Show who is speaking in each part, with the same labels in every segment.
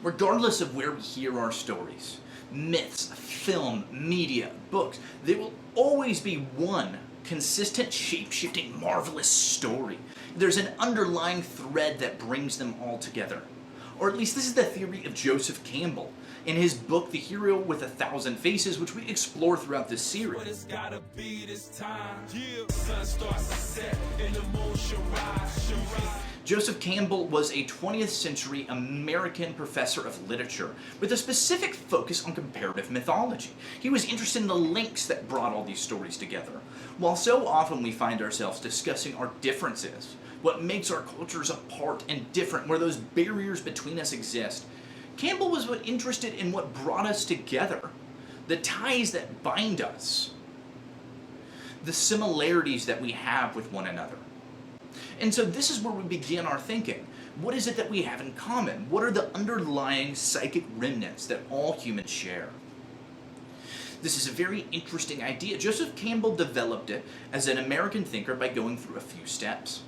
Speaker 1: Regardless of where we hear our stories, myths, film, media, books, there will always be one consistent, shape-shifting, marvelous story. There's an underlying thread that brings them all together. Or at least this is the theory of Joseph Campbell in his book, The Hero with a Thousand Faces, which we explore throughout this series.
Speaker 2: What it's gotta be this time. Yeah. Sun starts to set and the moon shall rise.
Speaker 1: Joseph Campbell was a 20th century American professor of literature with a specific focus on comparative mythology. He was interested in the links that brought all these stories together. While so often we find ourselves discussing our differences, what makes our cultures apart and different, where those barriers between us exist, Campbell was interested in what brought us together, the ties that bind us, the similarities that we have with one another. And so this is where we begin our thinking. What is it that we have in common? What are the underlying psychic remnants that all humans share? This is a very interesting idea. Joseph Campbell developed it as an American thinker by going through a few steps.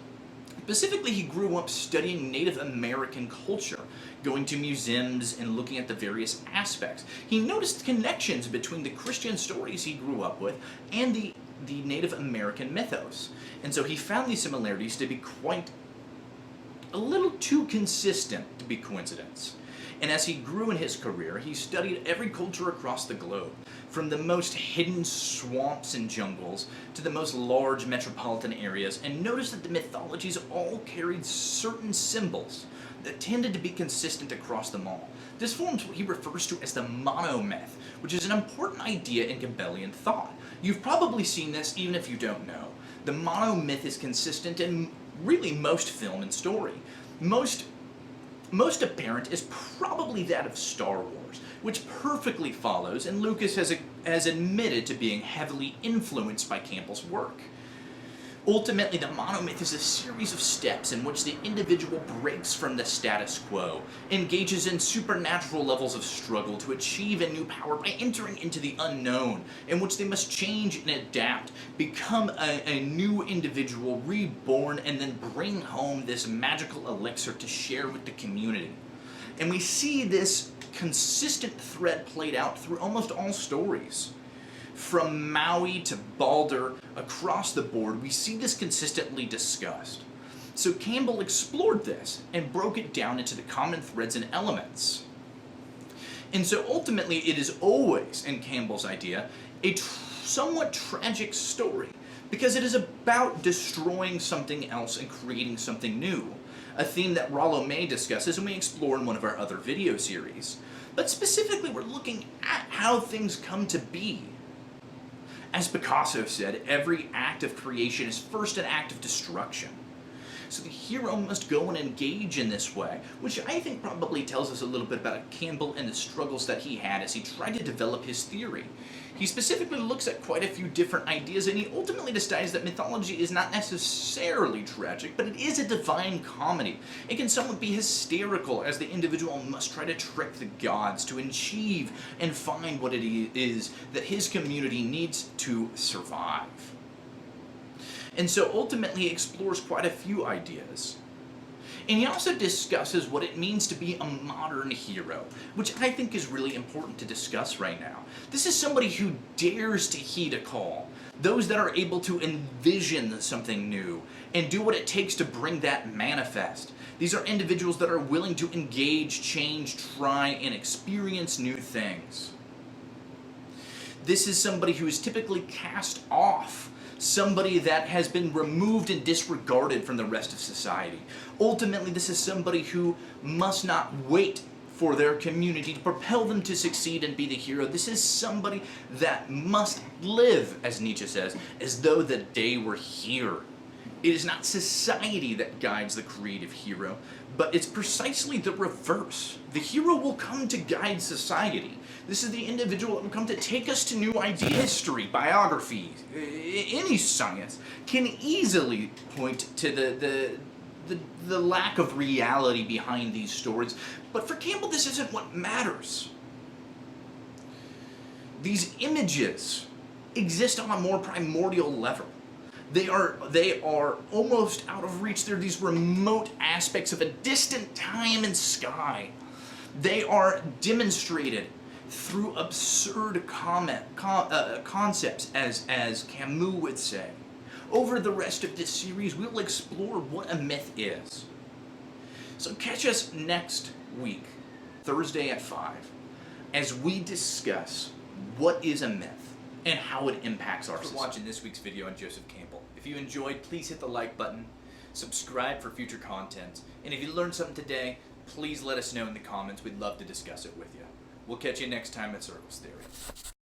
Speaker 1: Specifically, he grew up studying Native American culture, going to museums and looking at the various aspects. He noticed connections between the Christian stories he grew up with and the Native American mythos. And so he found these similarities to be quite a little too consistent to be coincidence. And as he grew in his career, he studied every culture across the globe, from the most hidden swamps and jungles to the most large metropolitan areas, and noticed that the mythologies all carried certain symbols that tended to be consistent across them all. This forms what he refers to as the monomyth, which is an important idea in Campbellian thought. You've probably seen this even if you don't know. The monomyth is consistent in really most film and story. Most apparent is probably that of Star Wars, which perfectly follows, and Lucas has admitted to being heavily influenced by Campbell's work. Ultimately, the monomyth is a series of steps in which the individual breaks from the status quo, engages in supernatural levels of struggle to achieve a new power by entering into the unknown, in which they must change and adapt, become a new individual, reborn, and then bring home this magical elixir to share with the community. And we see this consistent thread played out through almost all stories. From Maui to Balder, across the board, we see this consistently discussed. So Campbell explored this and broke it down into the common threads and elements. And so ultimately it is always, in Campbell's idea, a somewhat tragic story, because it is about destroying something else and creating something new, a theme that Rollo May discusses and we explore in one of our other video series. But specifically, we're looking at how things come to be. As Picasso said, every act of creation is first an act of destruction. So the hero must go and engage in this way, which I think probably tells us a little bit about Campbell and the struggles that he had as he tried to develop his theory. He specifically looks at quite a few different ideas, and he ultimately decides that mythology is not necessarily tragic, but it is a divine comedy. It can somewhat be hysterical, as the individual must try to trick the gods to achieve and find what it is that his community needs to survive. And so ultimately he explores quite a few ideas. And he also discusses what it means to be a modern hero, which I think is really important to discuss right now. This is somebody who dares to heed a call, those that are able to envision something new and do what it takes to bring that manifest. These are individuals that are willing to engage, change, try, and experience new things. This is somebody who is typically cast off, somebody that has been removed and disregarded from the rest of society. Ultimately, this is somebody who must not wait for their community to propel them to succeed and be the hero. This is somebody that must live, as Nietzsche says, as though the day were here. It is not society that guides the creative hero, but it's precisely the reverse. The hero will come to guide society. This is the individual that will come to take us to new ideas. History, biography, any science can easily point to the lack of reality behind these stories. But for Campbell, this isn't what matters. These images exist on a more primordial level. They are almost out of reach. They're these remote aspects of a distant time and sky. They are demonstrated through absurd concepts, as Camus would say. Over the rest of this series, we'll explore what a myth is. So catch us next week, Thursday at 5, as we discuss what is a myth and how it impacts our society. Thanks for watching this week's video on Joseph Campbell. If you enjoyed, please hit the like button, subscribe for future content, and if you learned something today, please let us know in the comments. We'd love to discuss it with you. We'll catch you next time at Circles Theory.